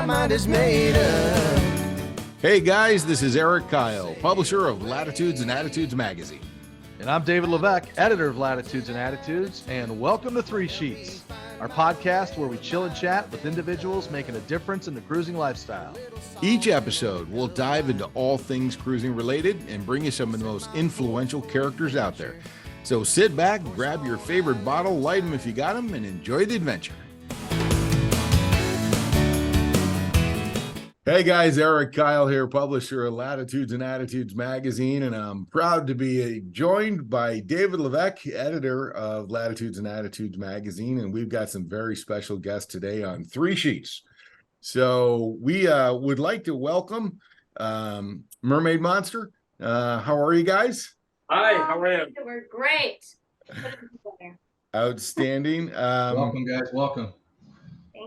my mind is made up. Hey guys, this is Eric Kyle, publisher of Latitudes and Attitudes magazine. And I'm David Levesque, editor of Latitudes and Attitudes, and welcome to Three Sheets, our podcast where we chill and chat with individuals making a difference in the cruising lifestyle. Each episode, we'll dive into all things cruising related and bring you some of the most influential characters out there. So sit back, grab your favorite bottle, light them if you got them, and enjoy the adventure. Hey guys, Eric Kyle here, publisher of Latitudes and Attitudes magazine, and I'm proud to be joined by David Levesque, editor of Latitudes and Attitudes magazine, and we've got some very special guests today on Three Sheets. So we would like to welcome Mermaid Monster. How are you guys? Hi, how are you? We're great. Outstanding. Welcome, guys. Welcome.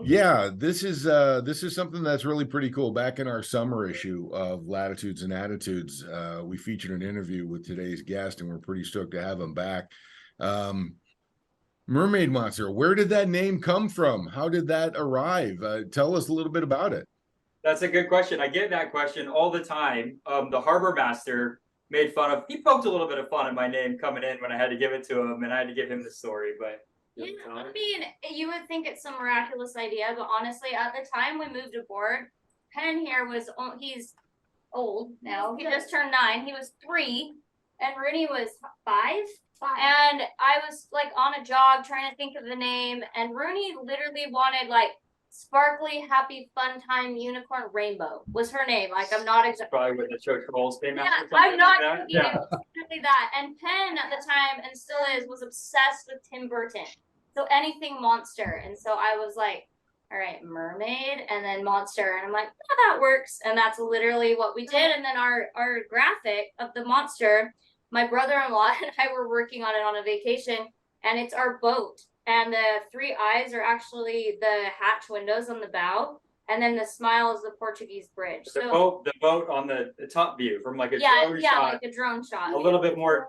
Yeah, this is something that's really pretty cool. Back in our summer issue of Latitudes and Attitudes, we featured an interview with today's guest, and we're pretty stoked to have him back. Mermaid Monster, where did that name come from? How did that arrive? Tell us a little bit about it. That's a good question. I get that question all the time. The harbor master made fun of, he poked a little bit of fun at my name coming in when I had to give it to him, and I had to give him the story, but yeah, I mean, you would think it's some miraculous idea, but honestly, at the time we moved aboard, Penn here was, he's old now. He just turned 9. He was 3, and Rooney was 5. And I was like on a jog trying to think of the name, and Rooney literally wanted like sparkly, happy, fun time unicorn rainbow was her name. Like, I'm not exactly. Probably with the church rolls came out. Yeah, I'm not joking. It was literally that. And Penn at the time, and still is, was obsessed with Tim Burton. So anything monster. And so I was like, all right, mermaid and then monster. And I'm like, oh, that works. And that's literally what we did. And then our graphic of the monster, my brother-in-law and I were working on it on a vacation, and it's our boat. And the 3 eyes are actually the hatch windows on the bow. And then the smile is the Portuguese bridge. The boat on the top view from like a drone shot. Like a drone shot. A little bit more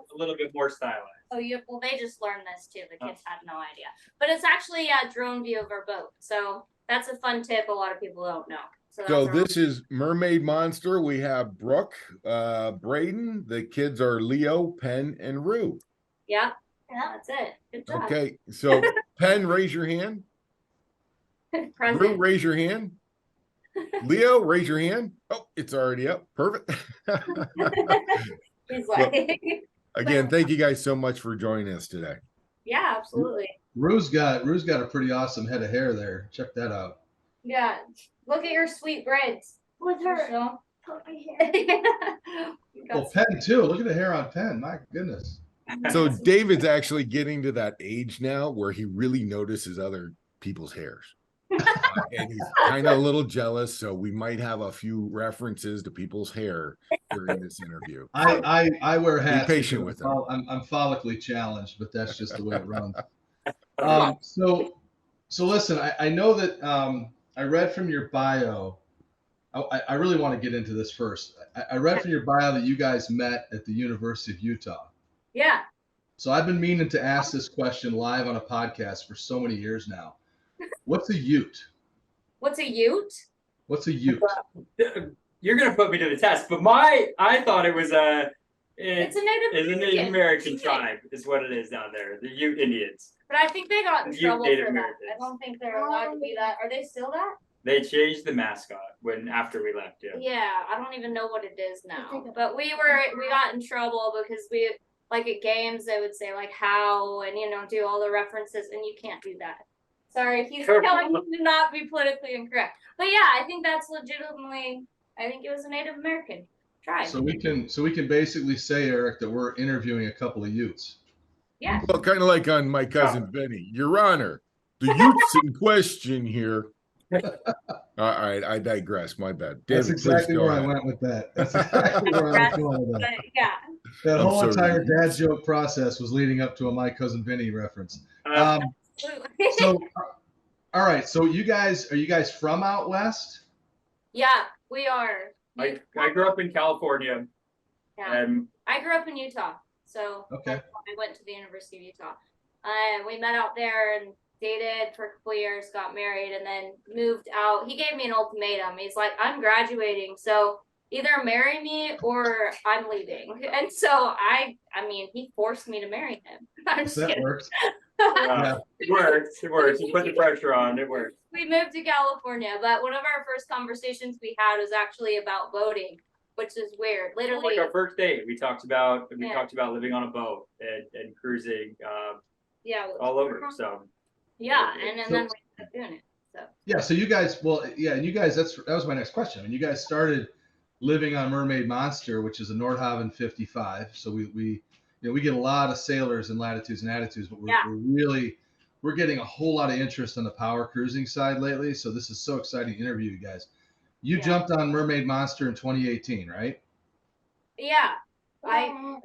stylized. Oh, well, they just learned this too. The kids had no idea. But it's actually a drone view of our boat. So that's a fun tip a lot of people don't know. So this is Mermaid Monster. We have Brooke, Braden. The kids are Leo, Penn, and Rue. Yeah, that's it. Good job. Okay, so Penn, raise your hand. Rue, raise your hand. Leo, raise your hand. Oh, it's already up. Perfect. He's like... Again, thank you guys so much for joining us today. Yeah, absolutely. Rue's got a pretty awesome head of hair there. Check that out. Yeah, look at your sweet braids. With her puppy hair. Well, Penn too. Look at the hair on Penn. My goodness. So David's actually getting to that age now where he really notices other people's hairs. And he's kind of a little jealous, so we might have a few references to people's hair during this interview. I wear hats. Be patient with them. I'm follically challenged, but that's just the way it runs. So listen, I know that I read from your bio. I really want to get into this first. I read from your bio that you guys met at the University of Utah. Yeah. So I've been meaning to ask this question live on a podcast for so many years now. What's a ute? What's a ute? What's a ute? You're gonna put me to the test, but I thought it was it's a Native American tribe is what it is down there, the Ute Indians. But I think they got in trouble for that. Americans. I don't think they're allowed to be that. Are they still that? They changed the mascot after we left. Yeah, I don't even know what it is now. But we got in trouble because we, like at games, they would say like how and do all the references, and you can't do that. Sorry, he's telling me to not be politically incorrect. But yeah, I think that's legitimately. I think it was a Native American tribe. So we can basically say, Eric, that we're interviewing a couple of Utes. Yeah. Well, kind of like on My Cousin Vinny. Your Honor, the Utes in question here. All right, I digress. My bad. David, that's exactly where I went with that. That's exactly where I was going with that. Yeah. That whole entire dad joke process was leading up to a My Cousin Vinny reference. So, all right. So are you guys from out west? Yeah, we are. I grew up in California. Yeah. And I grew up in Utah. So okay. I went to the University of Utah. We met out there, and dated for a couple years, got married, and then moved out. He gave me an ultimatum. He's like, I'm graduating, so either marry me or I'm leaving. And so I mean, he forced me to marry him. I'm just That kidding. works. It works. It works. You put the pressure on. It works. We moved to California, but one of our first conversations we had was actually about boating, which is weird. Literally, Like our first date, we talked about Yeah. living on a boat and cruising yeah, all over. So yeah, and then we ended up doing it. So Yeah. So you guys, well, yeah, and you guys, that was my next question. I mean, you guys started living on Mermaid Monster, which is a Nordhaven 55. So we get a lot of sailors in latitudes and attitudes, but we're getting a whole lot of interest on the power cruising side lately. So this is so exciting to interview you guys. You jumped on Mermaid Monster in 2018, right? yeah.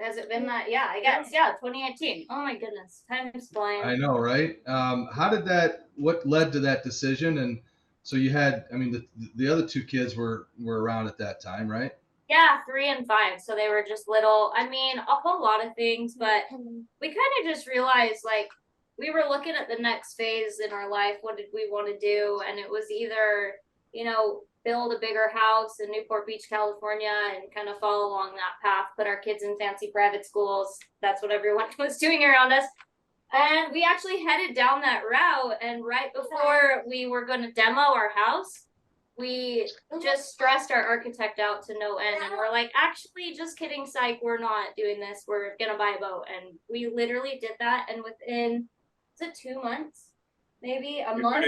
Has it been that? Yeah, I guess. Yeah, 2018. Oh my goodness, time's flying. I know, right? What led to that decision? And so you had, I mean, the other two kids were around at that time, right? Yeah, 3 and 5. So they were just little. I mean, a whole lot of things, but we kind of just realized like we were looking at the next phase in our life. What did we want to do? And it was either, build a bigger house in Newport Beach, California, and kind of follow along that path, put our kids in fancy private schools. That's what everyone was doing around us. And we actually headed down that route. And right before we were going to demo our house, we just stressed our architect out to no end. And we're like, actually, just kidding, psych, we're not doing this. We're going to buy a boat. And we literally did that. And within, 2 months? Maybe a month.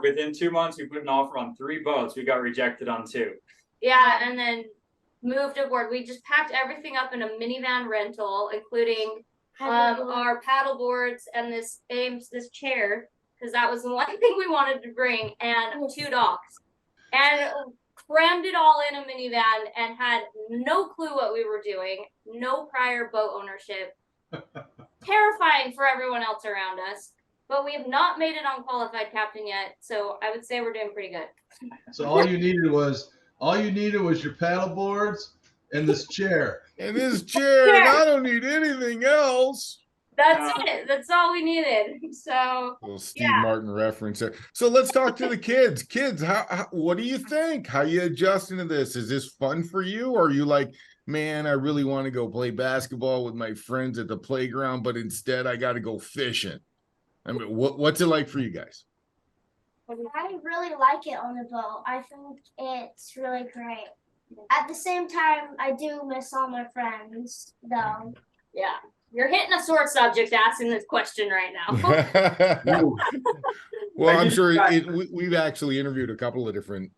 Within 2 months, we put an offer on 3 boats. We got rejected on 2. Yeah, and then moved aboard. We just packed everything up in a minivan rental, including our paddle boards and this chair, because that was the one thing we wanted to bring, and 2 dogs, and crammed it all in a minivan and had no clue what we were doing, no prior boat ownership. Terrifying for everyone else around us. But we have not made it unqualified captain yet, so I would say we're doing pretty good. So all you needed was your paddle boards and this chair. And this chair, and I don't need anything else. That's it. That's all we needed. So little Steve Martin reference there. So let's talk to the kids. Kids, how what do you think? How you adjusting to this? Is this fun for you? Or are you like, man, I really want to go play basketball with my friends at the playground, but instead I got to go fishing? I mean, what's it like for you guys? I really like it on the boat. I think it's really great. At the same time, I do miss all my friends, though. yeah, you're hitting a sore subject asking this question right now. Well, I'm sure we've actually interviewed a couple of different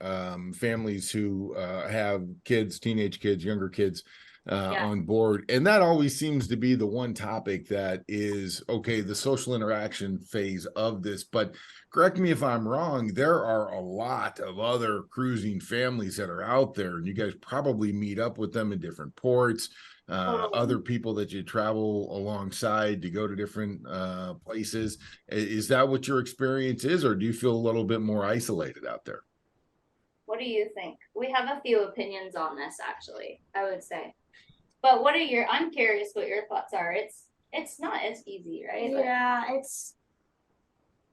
families who have kids, teenage kids, younger kids on board. And that always seems to be the one topic that is, okay, the social interaction phase of this. But correct me if I'm wrong, there are a lot of other cruising families that are out there, and you guys probably meet up with them in different ports, other people that you travel alongside to go to different places. Is that what your experience is, or do you feel a little bit more isolated out there? What do you think? We have a few opinions on this, actually, I would say. But I'm curious what your thoughts are. It's not as easy, right? Yeah, it's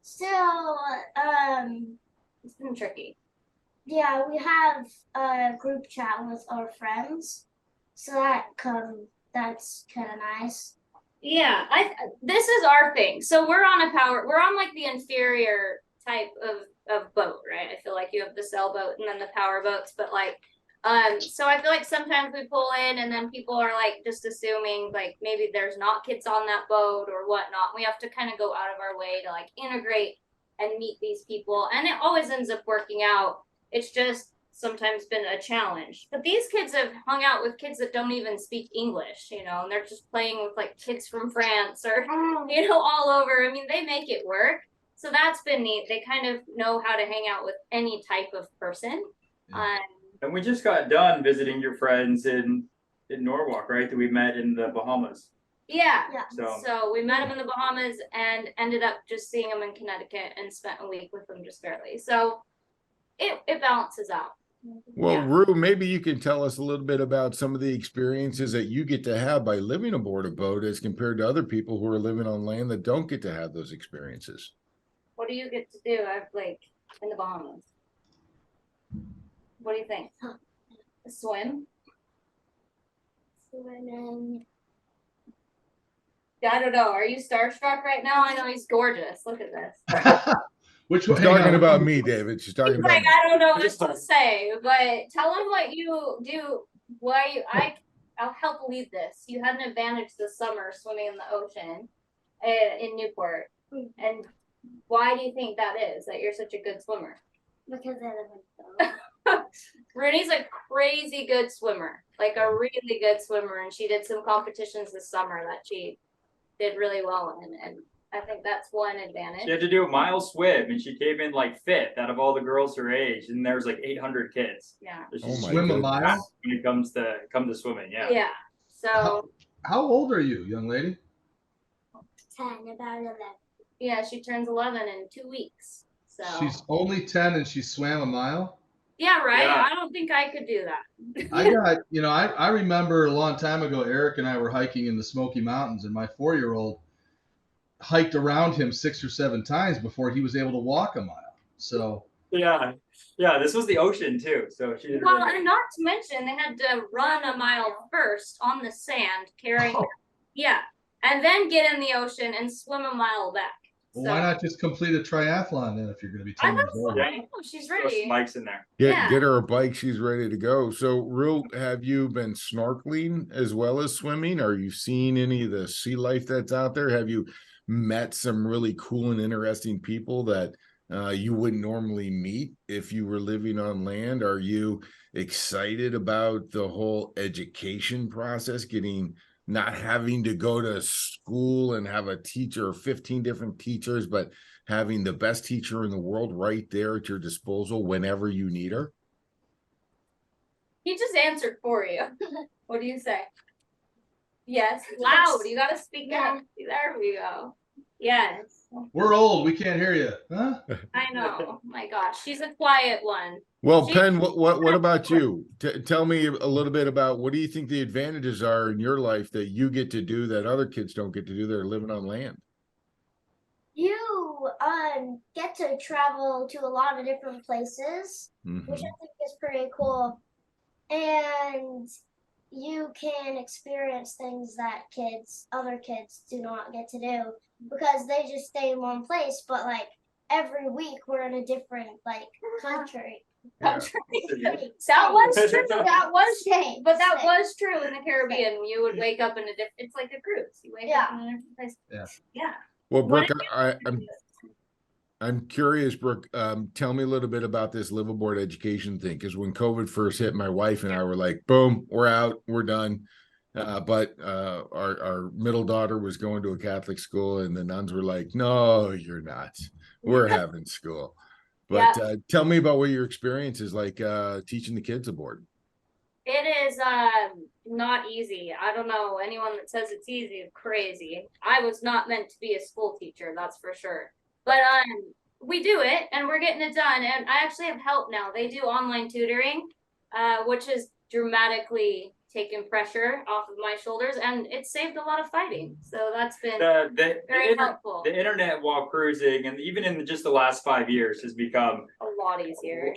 still, it's been tricky. Yeah, we have a group chat with our friends. So that's kind of nice. Yeah, this is our thing. So we're on like the inferior type of boat, right? I feel like you have the sailboat and then the power boats, but like, so I feel like sometimes we pull in and then people are like just assuming like maybe there's not kids on that boat or whatnot. We have to kind of go out of our way to like integrate and meet these people, and it always ends up working out. It's just sometimes been a challenge. But these kids have hung out with kids that don't even speak English, and they're just playing with like kids from France or all over. I mean, they make it work. So that's been neat. They kind of know how to hang out with any type of person. And we just got done visiting your friends in Norwalk, right? That we met in the Bahamas. Yeah. Yeah. So we met them in the Bahamas and ended up just seeing them in Connecticut and spent a week with them just barely. So it balances out. Well, Rue, maybe you can tell us a little bit about some of the experiences that you get to have by living aboard a boat as compared to other people who are living on land that don't get to have those experiences. What do you get to do like in the Bahamas? What do you think? Swim? Swimming. I don't know. Are you starstruck right now? I know he's gorgeous. Look at this. Which She's one? hang talking on, about me, David. She's talking He's about like, me. I don't know what to say, but tell him what you do. I'll help lead this. You had an advantage this summer swimming in the ocean in Newport. And why do you think that is, that you're such a good swimmer? Because I live in Philly. Rooney's a crazy good swimmer, like a really good swimmer. And she did some competitions this summer that she did really well in. And I think that's one advantage. She had to do a mile swim, and she came in like fifth out of all the girls her age, and there's like 800 kids. Yeah. So Oh she's my Swim a goodness. mile? when it comes to swimming. Yeah. Yeah. So How old are you, young lady? 10, about 11. yeah, she turns 11 in 2 weeks. So She's only 10 and she swam a mile. yeah, right. Yeah. I don't think I could do that. I got, I remember a long time ago, Eric and I were hiking in the Smoky Mountains, and my 4-year-old hiked around him 6 or 7 times before he was able to walk a mile. So Yeah. This was the ocean too, so she did. Well, really and not to mention they had to run a mile first on the sand carrying yeah, and then get in the ocean and swim a mile back. well, why not just complete a triathlon then if you're going to be I 10 years know, old? I know she's Throw ready. spikes in there. Yeah. Get her a bike. She's ready to go. So, real, have you been snorkeling as well as swimming? Are you seeing any of the sea life that's out there? Have you met some really cool and interesting people that you wouldn't normally meet if you were living on land? Are you excited about the whole education process, not having to go to school and have a teacher, 15 different teachers, but having the best teacher in the world right there at your disposal whenever you need her? He just answered for you. What do you say? Yes, loud. You gotta speak up. There we go. Yes, We're old. We can't hear you. Huh? I know. My gosh, she's a quiet one. Well, She- Penn, what about you? Tell me a little bit about what do you think the advantages are in your life that you get to do that other kids don't get to do that are living on land? You get to travel to a lot of different places, Mhm. which I think is pretty cool. And you can experience things that other kids do not get to do because they just stay in one place. But like every week we're in a different country. Yeah. That was true. That was Same, But that same. was true in the Caribbean. You would wake up in a different. It's like a cruise. You wake up in a different place. Yeah. Yeah. Well, What Brooke, I'm curious, Brooke. Tell me a little bit about this live aboard education thing, because when COVID first hit, my wife and I were like, "Boom, we're out, we're done." But our middle daughter was going to a Catholic school, and the nuns were like, "No, you're not. We're having school." But tell me about what your experience is like teaching the kids aboard. It is not easy. I don't know, anyone that says it's easy is crazy. I was not meant to be a school teacher, that's for sure. But we do it and we're getting it done. And I actually have help now. They do online tutoring, which has dramatically taken pressure off of my shoulders, and it saved a lot of fighting. So that's been very helpful. The internet while cruising, and even in just the last 5 years, has become A lot easier.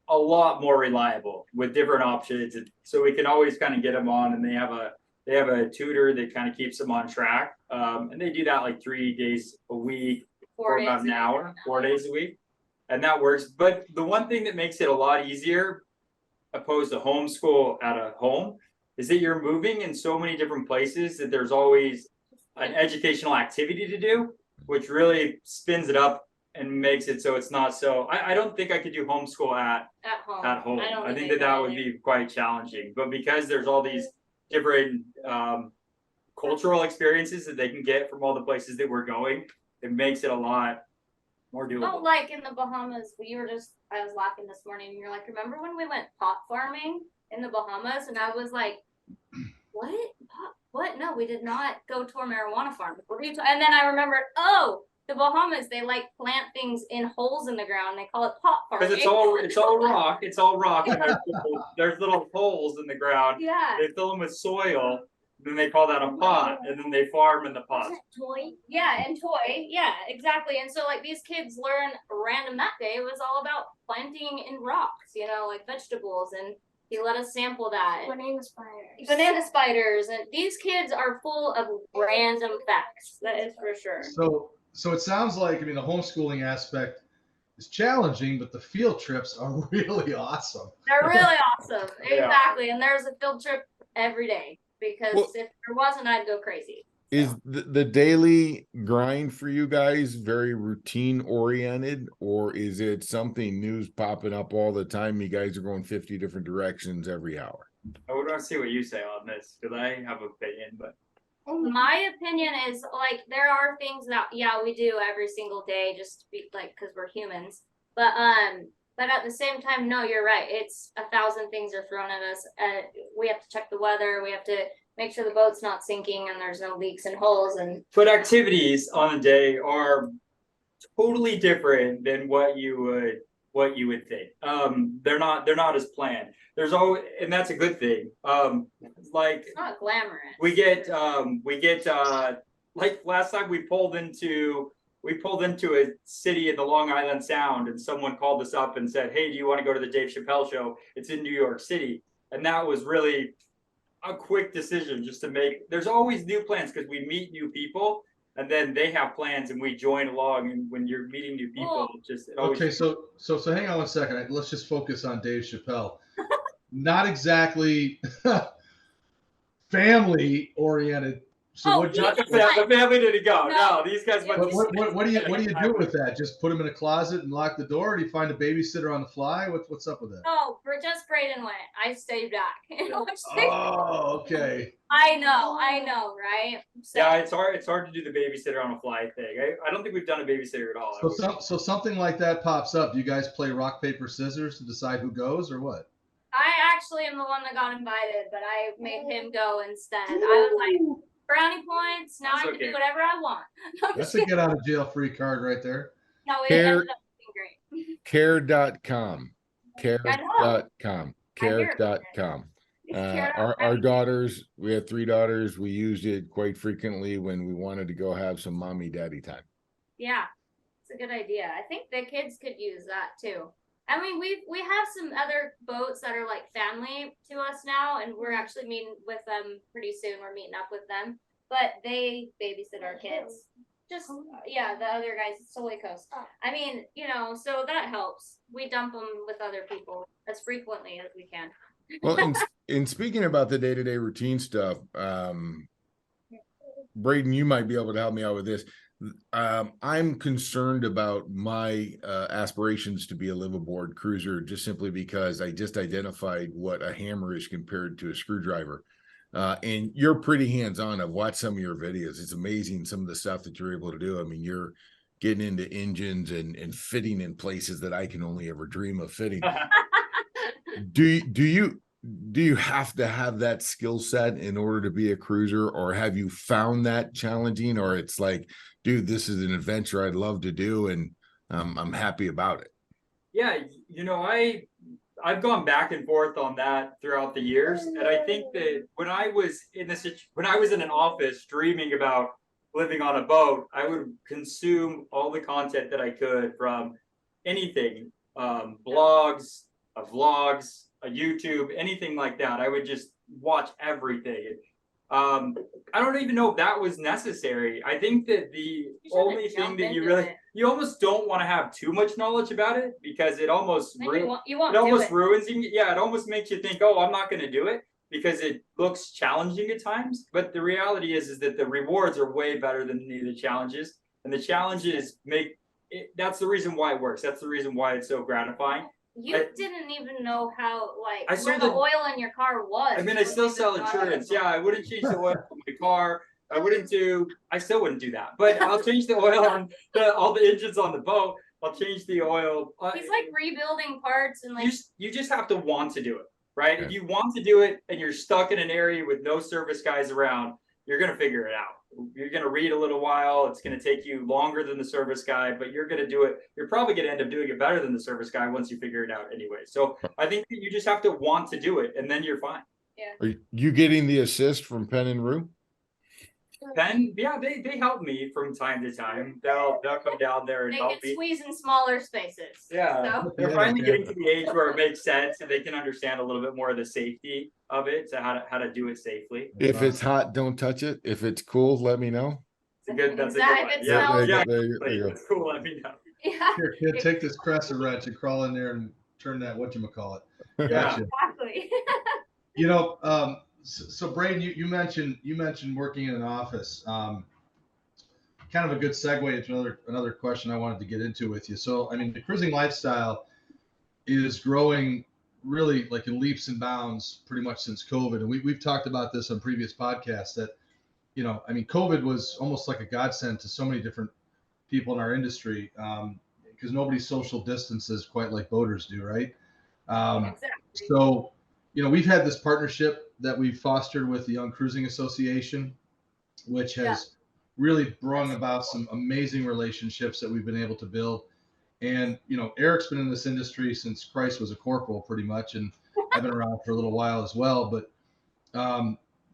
a lot more reliable with different options. So we can always kind of get them on, and they have a tutor that kind of keeps them on track. And they do that like 3 days a week for about an hour, 4 days a week. And that works. But the one thing that makes it a lot easier opposed to homeschool at a home is that you're moving in so many different places that there's always an educational activity to do, which really spins it up and makes it so it's not so. I don't think I could do homeschool at home. I think that would be quite challenging. But because there's all these different cultural experiences that they can get from all the places that we're going, it makes it a lot more doable. Oh, like in the Bahamas, I was laughing this morning and you're like, remember when we went pot farming in the Bahamas? And I was like, what? What? No, we did not go to a marijuana farm. What are you and then I remembered, the Bahamas, they like plant things in holes in the ground. They call it pot farming. Because it's all rock. It's all rock, and there's little holes in the ground. Yeah. They fill them with soil, Then they call that a pot, and then they farm in the pot. Toy. Yeah, and toy. Yeah, exactly. And so like these kids learn random that day was all about planting in rocks, you know, like vegetables, and he let us sample that. Banana spiders. Banana spiders, and these kids are full of random facts. That is for sure. So it sounds like, I mean, the homeschooling aspect is challenging, but the field trips are really awesome. They're really awesome. Yeah. Exactly. And there's a field trip every day because Well- if there wasn't, I'd go crazy. Is the daily grind for you guys very routine oriented, or is it something new's popping up all the time? You guys are going 50 different directions every hour. I would want to see what you say on this because I have an opinion, but My opinion is like there are things that we do every single day just to be like because we're humans. But at the same time, no, you're right. It's 1,000 things are thrown at us. We have to check the weather. We have to make sure the boat's not sinking and there's no leaks and holes. And but activities on a day are totally different than what you would think. They're not as planned. There's always, and that's a good thing. Like it's not glamorous. we get like last time we pulled into a city in the Long Island Sound, and someone called us up and said, "Hey, do you want to go to the Dave Chappelle show? It's in New York City." And that was really a quick decision just to make. There's always new plans because we meet new people, and then they have plans, and we join along. And when you're meeting new people, it always. Okay, so hang on one second. Let's just focus on Dave Chappelle. Not exactly family oriented. So what? Not the family didn't go. No, these guys went. What do you do with that? Just put them in a closet and lock the door? Or do you find a babysitter on the fly? What's up with that? Oh, just Braden went. I stayed back. Oh, okay. I know, right? So, Yeah, it's hard to do the babysitter on a fly thing. I don't think we've done a babysitter at all. So something like that pops up. Do you guys play rock paper scissors to decide who goes, or what? I actually am the one that got invited, but I made him go instead. I was like, brownie points. Now That's I can okay. do whatever I want. That's a get out of jail free card right there. No, it Care- ended up being great. Care.com. Care.com. Care. Care.com. Care.com. Our daughters, we have 3 daughters. We used it quite frequently when we wanted to go have some mommy daddy time. Yeah, it's a good idea. I think the kids could use that too. I mean, we have some other boats that are like family to us now, and we're actually meeting with them pretty soon. We're meeting up with them, but they babysit our kids. Just the other guys, Solely Coast. I mean, so that helps. We dump them with other people as frequently as we can. Well, in speaking about the day-to-day routine stuff, Braden, you might be able to help me out with this. I'm concerned about my aspirations to be a live aboard cruiser, just simply because I just identified what a hammer is compared to a screwdriver. And you're pretty hands-on. I've watched some of your videos. It's amazing some of the stuff that you're able to do. I mean, you're getting into engines and fitting in places that I can only ever dream of fitting. Do you have to have that skill set in order to be a cruiser, or have you found that challenging, or it's like, dude, this is an adventure I'd love to do, and I'm happy about it? Yeah, I've gone back and forth on that throughout the years, and I think that when I was in an office dreaming about living on a boat, I would consume all the content that I could from anything, blogs, vlogs, YouTube, anything like that. I would just watch everything. I don't even know if that was necessary. I think that the only thing that you almost don't want to have too much knowledge about it, because it almost ruins you. Yeah, it almost makes you think, oh, I'm not going to do it because it looks challenging at times. But the reality is that the rewards are way better than the challenges, and the challenges that's the reason why it works. That's the reason why it's so gratifying. You didn't even know how, I where the oil in your car was. I mean, I still sell insurance. Yeah, I wouldn't change the oil on my car. I still wouldn't do that. But I'll change the oil on all the engines on the boat. I'll change the oil. He's like rebuilding parts and You just have to want to do it, right? Yeah. If you want to do it and you're stuck in an area with no service guys around, you're going to figure it out. You're going to read a little while. It's going to take you longer than the service guy, but you're going to do it. You're probably going to end up doing it better than the service guy once you figure it out anyway. So I think that you just have to want to do it, and then you're fine. Are you getting the assist from Penn and Rue? Then yeah, they help me from time to time. They'll come down there and They help can me. squeeze in smaller spaces. Yeah, So. they're finally getting to the age where it makes sense and they can understand a little bit more of the safety of it, so how to do it safely. If it's hot, don't touch it. If it's cool, let me know. That's a good one. If it Yeah, smells yeah, there you go. it's cool. Let me know. Yeah, Here, kid, take this crescent wrench and crawl in there and turn that whatchamacallit. Yeah. Gotcha. exactly. You know, so Braden, you mentioned working in an office. Kind of a good segue into another question I wanted to get into with you. So, I mean, the cruising lifestyle is growing really like in leaps and bounds pretty much since COVID. And we've talked about this on previous podcasts that, you know, I mean, COVID was almost like a godsend to so many different people in our industry because nobody social distances quite like boaters do, right? Exactly. So, you know, we've had this partnership that we've fostered with the Young Cruising Association, which has really brought about some amazing relationships that we've been able to build. And, you know, Eric's been in this industry since Christ was a corporal pretty much. And I've been around for a little while as well. But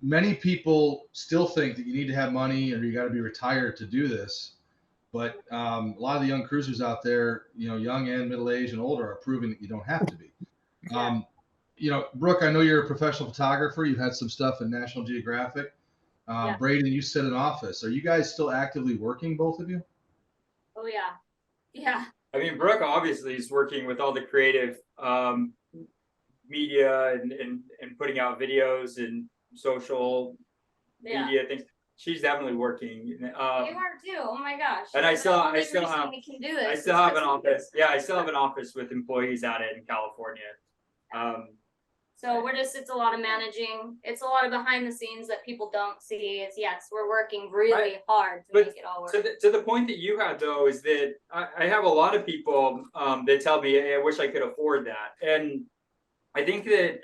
many people still think that you need to have money or you got to be retired to do this. But a lot of the young cruisers out there, you know, young and middle-aged and older, are proving that you don't have to be. You know, Brooke, I know you're a professional photographer. You've had some stuff in National Geographic. Braden, you sit in office. Are you guys still actively working, both of you? Oh yeah. Yeah. I mean, Brooke obviously is working with all the creative media and putting out videos and social media things. She's definitely working. You are too. Oh my gosh. And I still have an office. Yeah, I still have an office with employees out in California. So it's a lot of managing. It's a lot of behind the scenes that people don't see. Is yes, we're working really hard to make it all work. To the point that you had though is that I have a lot of people that tell me, hey, I wish I could afford that. And I think that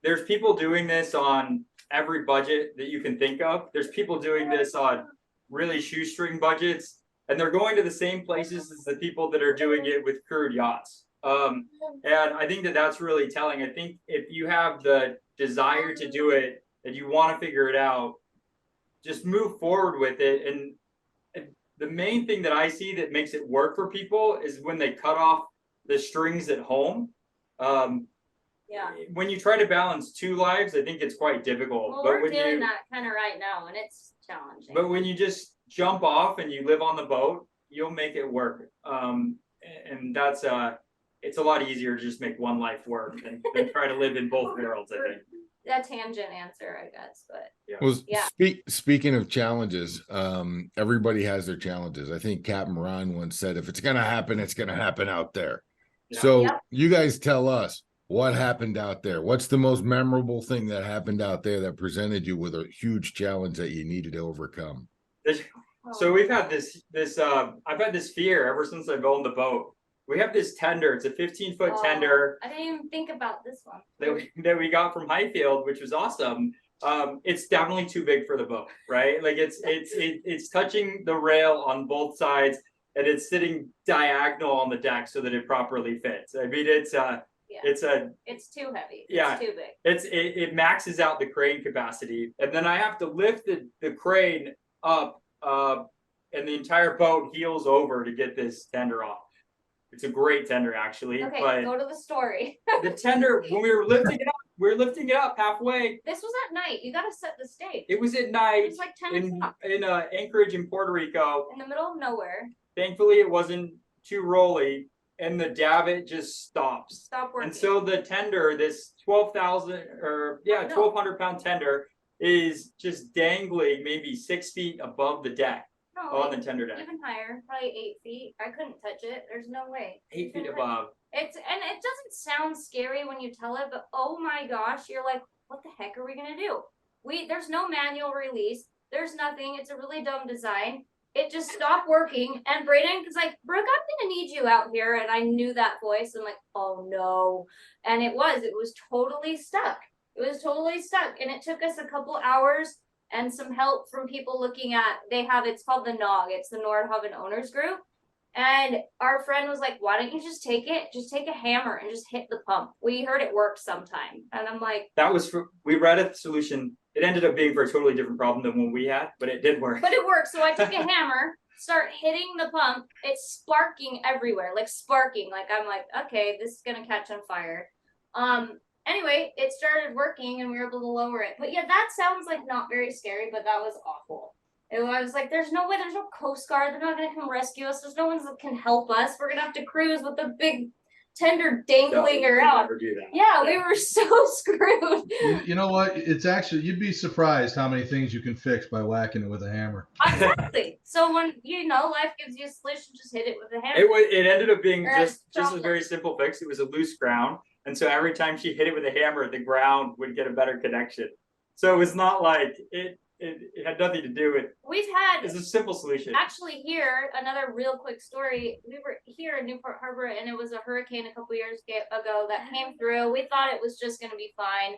there's people doing this on every budget that you can think of. There's people doing this on really shoestring budgets, and they're going to the same places as the people that are doing it with crewed yachts. And I think that that's really telling. I think if you have the desire to do it and you want to figure it out, just move forward with it. And the main thing that I see that makes it work for people is when they cut off the strings at home. When you try to balance two lives, I think it's quite difficult. Well, we're doing that kind of right now, and it's challenging. But when you just jump off and you live on the boat, you'll make it work. And that's it's a lot easier to just make one life work than try to live in both worlds, I think. A tangent answer, I guess, but Speaking of challenges, everybody has their challenges. I think Captain Ron once said, if it's going to happen, it's going to happen out there. Yeah. So you guys tell us what happened out there. What's the most memorable thing that happened out there that presented you with a huge challenge that you needed to overcome? So we've had I've had this fear ever since I've owned the boat. We have this tender. It's a 15-foot tender. I didn't even think about this one. That we got from Highfield, which was awesome. It's definitely too big for the boat, right? Like it's touching the rail on both sides, and it's sitting diagonal on the deck so that it properly fits. I mean, it's too heavy. Yeah, it's too big. It maxes out the crane capacity, and then I have to lift the crane up, and the entire boat heels over to get this tender off. It's a great tender, actually. Okay, but go to the story. The tender, when we were lifting it up halfway. This was at night. You got to set the stage. It was at night. It was like 10 o'clock. In Anchorage in Puerto Rico. In the middle of nowhere. Thankfully, it wasn't too rolly, and the davit just stops. Stop working. And so the tender, this 1,200-pound tender, is just dangling maybe 6 feet above the deck. No, on the tender deck. Even higher, probably 8 feet. I couldn't touch it. There's no way. 8 feet above. It doesn't sound scary when you tell it, but oh my gosh, you're like, what the heck are we gonna do? There's no manual release. There's nothing. It's a really dumb design. It just stopped working. And Braden was like, Brooke, I'm gonna need you out here. And I knew that voice. I'm like, oh no. And it was totally stuck. It was totally stuck. And it took us a couple hours and some help from people looking at, it's called the NOG. It's the Nordhaven Owners Group. And our friend was like, why don't you just take a hammer and just hit the pump. We heard it worked sometime. And I'm like, we read a solution. It ended up being for a totally different problem than one we had, but it did work. but it worked. So I took a hammer, start hitting the pump. It's sparking everywhere, like sparking. Like I'm like, okay, this is gonna catch on fire. Anyway, it started working and we were able to lower it. But yeah, that sounds like not very scary, but that was awful. I was like, there's no way, there's no Coast Guard. They're not gonna come rescue us. There's no one that can help us. We're gonna have to cruise with a big tender dangling No, around. never do that. Yeah, we were so screwed. You know what? It's actually, you'd be surprised how many things you can fix by whacking it with a hammer. Exactly. So when life gives you a solution, just hit it with a hammer. It ended up being Or just a very simple fix. It was a loose ground, and so every time she hit it with a hammer, the ground would get a better connection. So it was not like it had nothing to do with. We've had It's a simple solution. actually here another real quick story. We were here in Newport Harbor, and it was a hurricane a couple years ago that came through. We thought it was just going to be fine.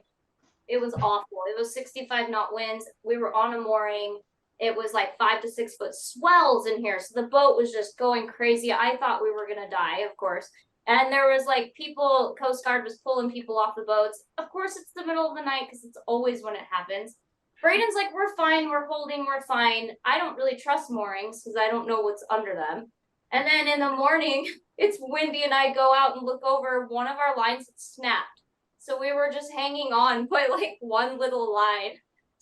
It was awful. It was 65 knot winds. We were on a mooring. It was like 5 to 6 foot swells in here, so the boat was just going crazy. I thought we were gonna die, of course. And there was like people, Coast Guard was pulling people off the boats. Of course, it's the middle of the night because it's always when it happens. Braden's like, we're fine, we're holding, we're fine. I don't really trust moorings because I don't know what's under them. And then in the morning, it's windy and I go out and look over, one of our lines had snapped. So we were just hanging on by like one little line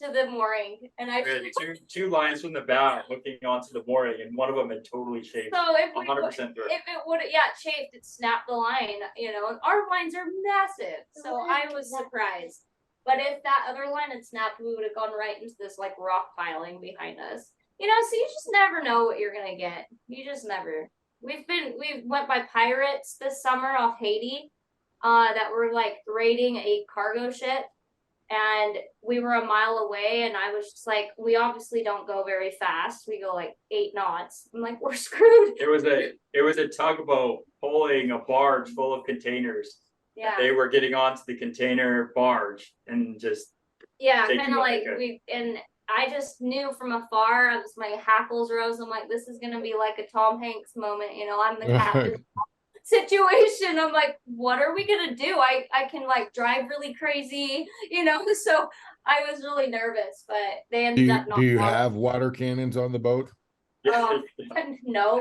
to the mooring. And I We had two lines from the bow hooking onto the mooring, and one of them had totally chafed. so if we 100% through. if it would chafed, it snapped the line, and our lines are massive. So I was surprised. But if that other line had snapped, we would have gone right into this like rock piling behind us. So you just never know what you're gonna get. You just never. We went by pirates this summer off Haiti, that were like raiding a cargo ship, and we were a mile away, and I was just like, we obviously don't go very fast. We go like 8 knots. I'm like, we're screwed. It was a tugboat pulling a barge full of containers. Yeah. They were getting onto the container barge and just Yeah, taking kind of what they like could. and I just knew from afar. My hackles rose. I'm like, this is gonna be like a Tom Hanks moment. I'm the captain situation. I'm like, what are we gonna do? I can like drive really crazy, So I was really nervous, but they ended up not. Do you have water cannons on the boat? No,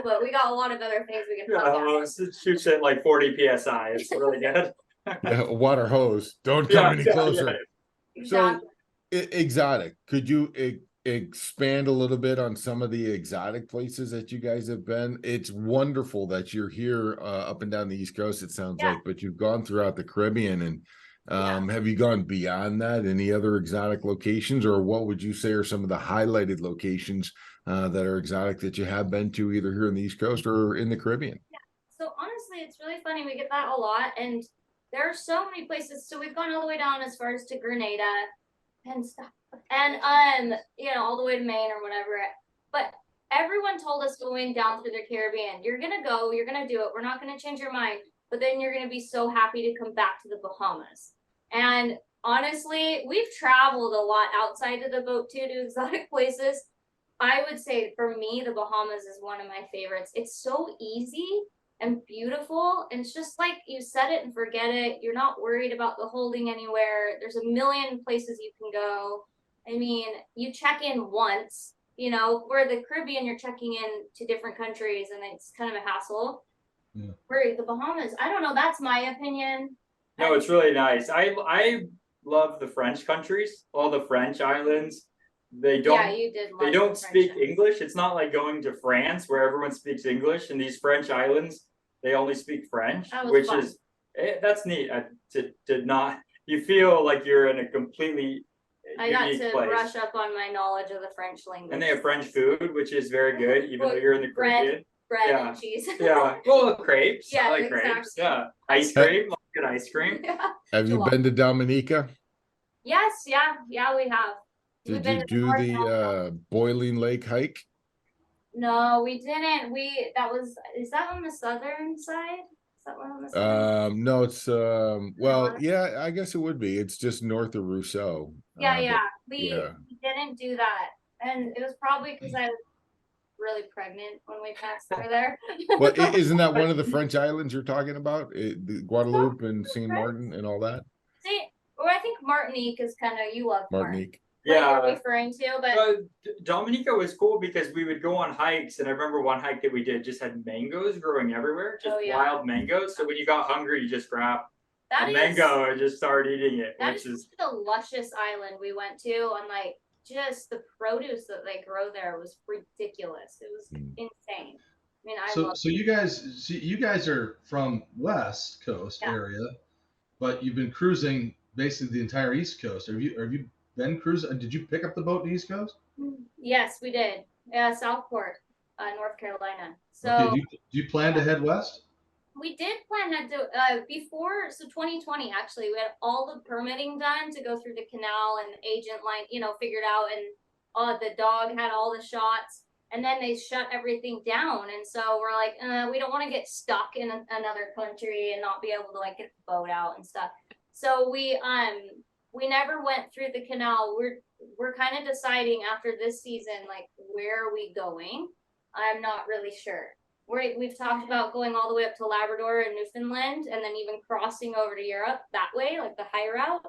but we got a lot of other things we can talk about. It shoots at like 40 psi. It's really good. Yeah, water hose. Don't come any closer. So Exactly. exotic. Could you expand a little bit on some of the exotic places that you guys have been? It's wonderful that you're here up and down the East Coast, it sounds like, but you've gone throughout the Caribbean, and have you gone beyond that? Any other exotic locations, or what would you say are some of the highlighted locations that are exotic that you have been to, either here in the East Coast or in the Caribbean? So honestly, it's really funny. We get that a lot, and there are so many places. So we've gone all the way down as far as to Grenada and stuff, and all the way to Maine or whatever. But everyone told us going down through the Caribbean, you're gonna go, you're gonna do it. We're not gonna change your mind, but then you're gonna be so happy to come back to the Bahamas. And honestly, we've traveled a lot outside of the boat too, to exotic places. I would say for me, the Bahamas is one of my favorites. It's so easy and beautiful, and it's just like you set it and forget it. You're not worried about the holding anywhere. There's a million places you can go. I mean, you check in once, where the Caribbean, you're checking in to different countries, and it's kind of a hassle. Yeah. Where the Bahamas, I don't know, that's my opinion. No, it's really nice. I love the French countries, all the French islands. They don't speak English. It's not like going to France where everyone speaks English. In these French islands, they only speak French, which fun. That's neat. You feel like you're in a completely I got unique to place. brush up on my knowledge of the French language. And they have French food, which is very good, even though you're in the Caribbean. Bread Yeah. and cheese. Yeah, well, crepes. Yeah, I like exactly. crepes. Yeah, ice cream. Like good ice cream. Yeah. Have you been to Dominica? Yes, yeah, we have. We've Did been you to do North the Boiling Lake hike? No, we didn't. Is that on the southern side? Is that one on the southern? No, it's well, yeah, I guess it would be. It's just north of Rousseau. Yeah. Yeah. We didn't do that. And it was probably because I was really pregnant when we passed through there. Well, isn't that one of the French islands you're talking about? The Guadeloupe and Saint Martin and all that? Or I think Martinique is kind of, you love Martinique. what Yeah. you're referring to, but Dominica was cool because we would go on hikes, and I remember one hike that we did just had mangoes growing everywhere, just wild mangoes. So when you got hungry, you just grab a mango and just start eating it. That is the luscious island we went to, and like just the produce that they grow there was ridiculous. It was insane. I mean, so you guys are from West Coast area, but you've been cruising basically the entire East Coast. Have you been cruising? Did you pick up the boat in the East Coast? Yes, we did. Southport, North Carolina. So okay, do you plan to head west? We did plan to before, so 2020 actually, we had all the permitting done to go through the canal and the agent line, figured out, and the dog had all the shots, and then they shut everything down, and so we're like, we don't want to get stuck in another country and not be able to like get the boat out and stuff. So we never went through the canal. We're kind of deciding after this season, like, where are we going? I'm not really sure. We've talked about going all the way up to Labrador and Newfoundland, and then even crossing over to Europe that way, like the high route.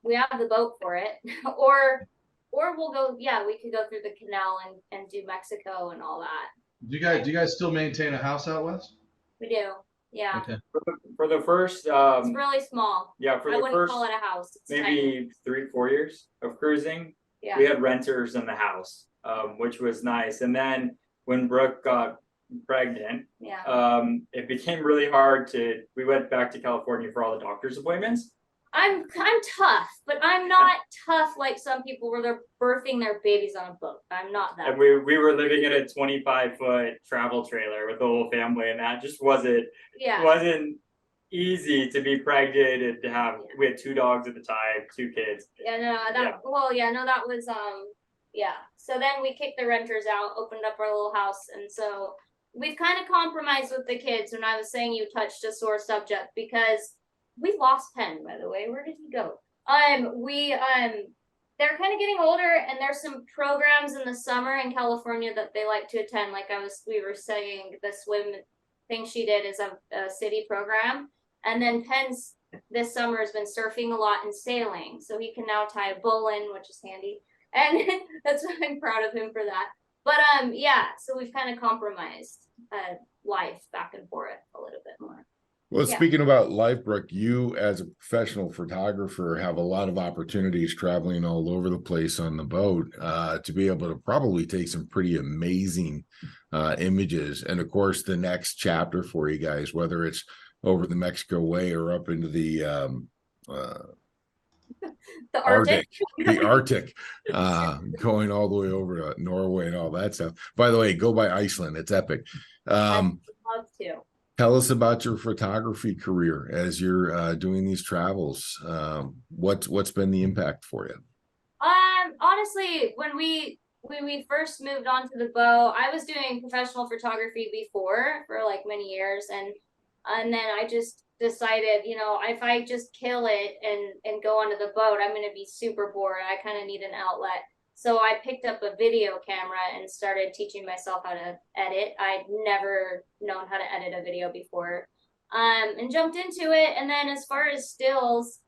We have the boat for it, or we'll go. Yeah, we could go through the canal and do Mexico and all that. Do you guys still maintain a house out west? We do. Yeah. Okay. For the first, it's really small. Yeah, for I the wouldn't first call it a house. It's maybe tiny. 3-4 years of cruising, Yeah. we had renters in the house, which was nice. And then when Brooke got pregnant, it became really hard we went back to California for all the doctor's appointments. I'm tough, but I'm not tough like some people where they're birthing their babies on a boat. I'm not that. And we were living in a 25-foot travel trailer with the whole family, and that just wasn't easy to be pregnant and to have. We had 2 dogs at the time, 2 kids. That was So then we kicked the renters out, opened up our little house, and so we've kind of compromised with the kids. When I was saying you touched a sore subject, because we lost Penn, by the way. Where did he go? They're kind of getting older, and there's some programs in the summer in California that they like to attend. Like we were saying, the swim thing she did is a city program, and then Penn's this summer has been surfing a lot and sailing, so he can now tie a bowline, which is handy, and that's why I'm proud of him for that. But so we've kind of compromised life back and forth a little bit more. Well, speaking about life, Brooke, you as a professional photographer have a lot of opportunities traveling all over the place on the boat to be able to probably take some pretty amazing images. And of course, the next chapter for you guys, whether it's over the Mexico Way or up into the Arctic, going all the way over to Norway and all that stuff. By the way, go by Iceland. It's epic. I'd love to. Tell us about your photography career as you're doing these travels. What's been the impact for you? Honestly, when we first moved onto the boat, I was doing professional photography before for like many years, and then I just decided, if I just kill it and go onto the boat, I'm going to be super bored. I kind of need an outlet. So I picked up a video camera and started teaching myself how to edit. I'd never known how to edit a video before, and jumped into it. And then as far as stills,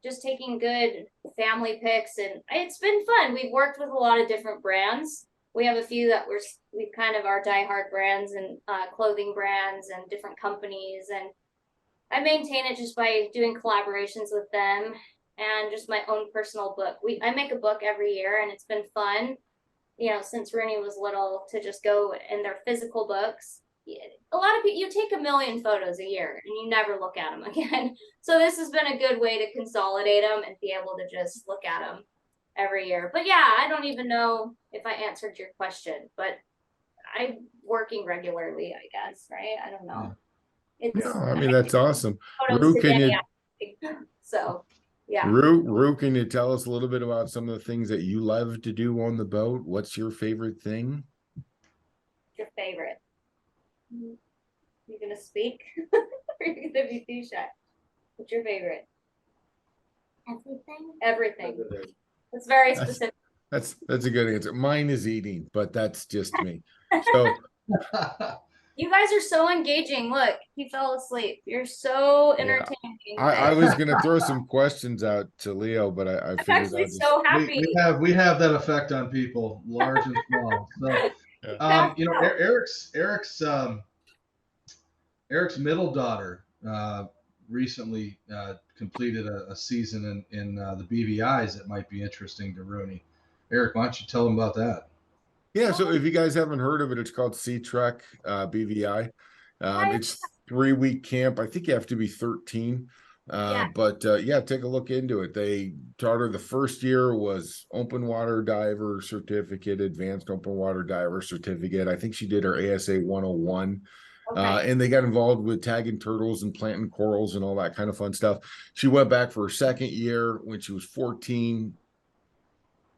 just taking good family pics, and it's been fun. We've worked with a lot of different brands. We have a few that we kind of are diehard brands and clothing brands and different companies. And I maintain it just by doing collaborations with them. And just my own personal book. I make a book every year, and it's been fun, since Rooney was little, to just go in their physical books. A lot of people, you take 1 million photos a year and you never look at them again. So this has been a good way to consolidate them and be able to just look at them every year. But I don't even know if I answered your question, but I'm working regularly, I guess, right? I don't know. That's awesome. Rue, Rue, can you tell us a little bit about some of the things that you love to do on the boat? What's your favorite thing? Your favorite? You gonna speak? Or are you gonna be too shy? What's your favorite? Everything. Everything. It's very specific. That's a good answer. Mine is eating, but that's just me. So You guys are so engaging. Look, he fell asleep. You're so yeah, entertaining I today. was gonna throw some questions out to Leo, but I I'm figured actually I'll just so happy. we have that effect on people, large and small. So, yeah. you know, Eric's middle daughter recently completed a season in the BVI's that might be interesting to Rooney. Eric, why don't you tell him about that? Yeah, so if you guys haven't heard of it, it's called Sea Trek BVI. It's 3-week camp. I think you have to be 13. Yeah. But yeah, take a look into it. They taught her the first year was open water diver certificate, advanced open water diver certificate. I think she did her ASA 101. Okay. And they got involved with tagging turtles and planting corals and all that kind of fun stuff. She went back for her second year when she was 14,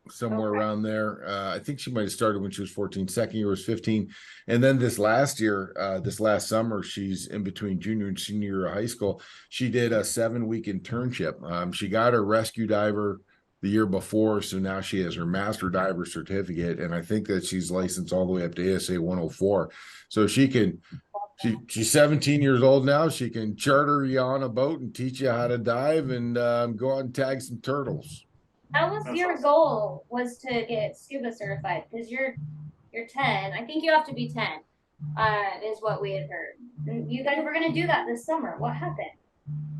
somewhere Okay. around there. I think she might have started when she was 14. Second year was 15. And then this last year, this last summer, she's in between junior and senior year of high school. She did a 7-week internship. She got her rescue diver the year before. So now she has her master diver certificate. And I think that she's licensed all the way up to ASA 104. So she's 17 years old now. She can charter you on a boat and teach you how to dive and go out and tag some turtles. That was That's your awesome. goal, was to get scuba certified, because you're 10. I think you have to be 10, is what we had heard. And you guys were gonna do that this summer. What happened?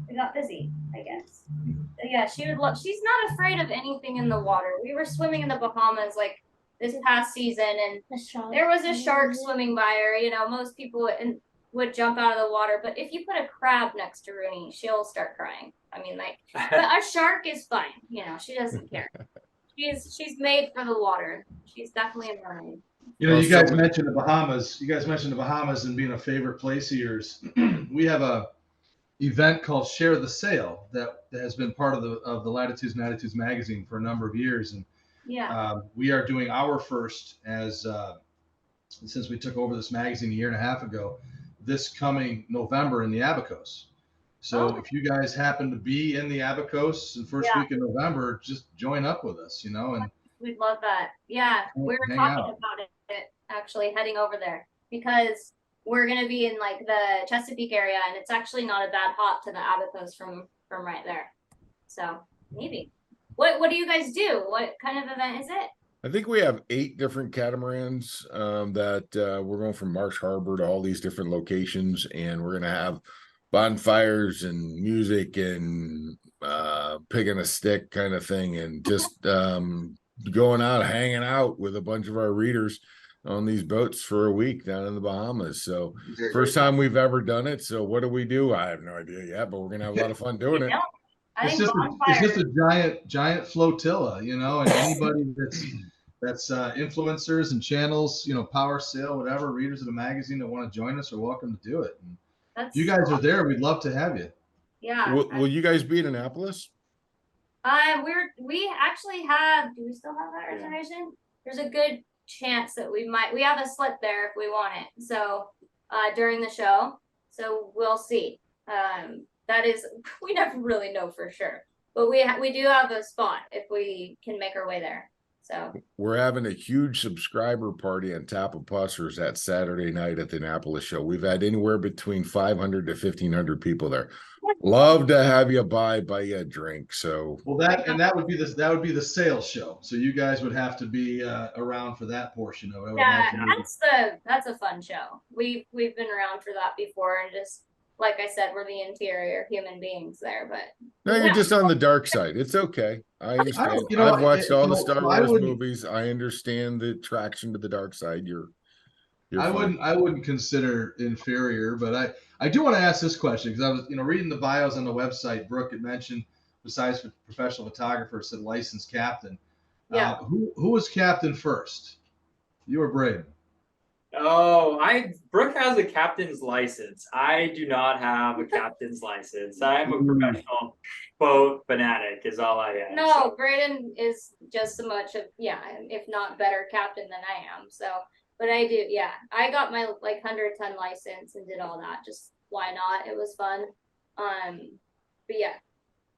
We got busy, I guess. But yeah, she would love. She's not afraid of anything in the water. We were swimming in the Bahamas like this past season, and there was a shark swimming by her. You know, most people would jump out of the water, but if you put a crab next to Rooney, she'll start crying. I mean, like, but a shark is fine. You know, she doesn't care. She's made for the water. She's definitely a mermaid. You know, Well, you guys so mentioned the Bahamas. You guys mentioned the Bahamas and being a favorite place of yours. We have a event called Share the Sail that has been part of the Latitudes and Attitudes magazine for a number of years, and Yeah. we are doing our first as since we took over this magazine a year and a half ago, this coming November in the Abacos. So if you guys happen to be in the Abacos the first week in November, just join up with us, you know, and We'd love that. Yeah, we were hang talking out. about it actually heading over there, because we're gonna be in like the Chesapeake area, and it's actually not a bad hop to the Abacos from right there. So maybe. What do you guys do? What kind of event is it? I think we have 8 different catamarans that we're going from Marsh Harbor to all these different locations, and we're gonna have bonfires and music and pig and a stick kind of thing, and just going out, hanging out with a bunch of our readers on these boats for a week down in the Bahamas. So first time we've ever done it. So what do? I have no idea yet, but we're gonna have a lot of fun doing it. Yeah, I It's think just bonfire. a giant flotilla, you know, and anybody that's influencers and channels, you know, Power Sale, whatever, readers of the magazine that want to join us are welcome to do it. And if That's you guys are there, we'd love to have you. yeah. Will you guys be in Annapolis? We actually have. Do we still have that reservation? There's a good chance that we have a slip there if we want it. So during the show, so we'll see. That is, we never really know for sure, but we do have a spot if we can make our way there. So We're having a huge subscriber party on Tapapussers that Saturday night at the Annapolis show. We've had anywhere between 500 to 1,500 people there. Love to have you buy you a drink. So Well, that would be the sales show. So you guys would have to be around for that portion of it. I would yeah, imagine. that's a fun show. We've been around for that before, and just like I said, we're the interior human beings there. But no, you're just on the dark side. It's okay. I understand. You know, I've watched all the so Star I Wars wouldn't movies. I understand the attraction to the dark side. You're fine. I wouldn't consider inferior, but I do want to ask this question because I was, you know, reading the bios on the website. Brooke had mentioned, besides professional photographer, said licensed captain. Yeah. Who was captain first? You or Braden? Oh, Brooke has a captain's license. I do not have a captain's license. I'm a professional boat fanatic, is all I am. No, So. Braden is just as much of, if not better captain than I am. So, but I do, I got my like 110 license and did all that. Just why not? It was fun. But yeah,